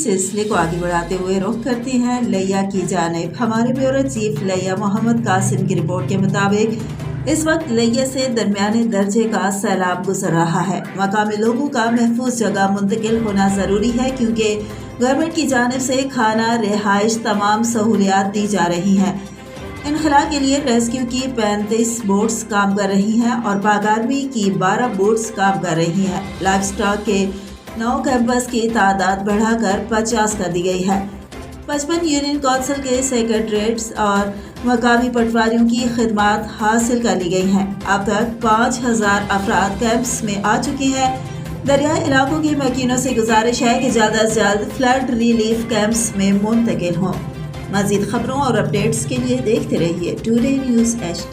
सिलसिले को आगे बढ़ाते हुए रुख करते हैं लिया की जानिब। हमारे ब्यूरो चीफ लिया मोहम्मद कासिम की रिपोर्ट के मुताबिक इस वक्त लिया से दरमियाने दर्जे का सैलाब गुजर रहा है। मकामी लोगों का महफूज जगह मुंतकिल होना ज़रूरी है क्योंकि गवर्नमेंट की जानिब से खाना, रिहाइश, तमाम सहूलियात दी जा रही हैं। इनखला के लिए रेस्क्यू की 35 बोट्स काम कर रही हैं और बागारमी की 12 बोट्स काम कर रही हैं। लाइफ स्टॉक के 9 कैंपस की तादाद बढ़ाकर 50 कर दी गई है। 55 यूनियन कौंसिल के सेक्रेटरीट्स और मकामी पटवारियों की खिदमात हासिल कर ली गई हैं। अब तक 5000 अफराद कैंप्स में आ चुके हैं। दरियाई इलाकों के मकीनों से गुजारिश है कि ज़्यादा से जल्द फ्लड रिलीफ कैंप्स में मुंतकिल हों। मज़ीद खबरों और अपडेट्स के लिए देखते रहिए टुडे न्यूज़ HD।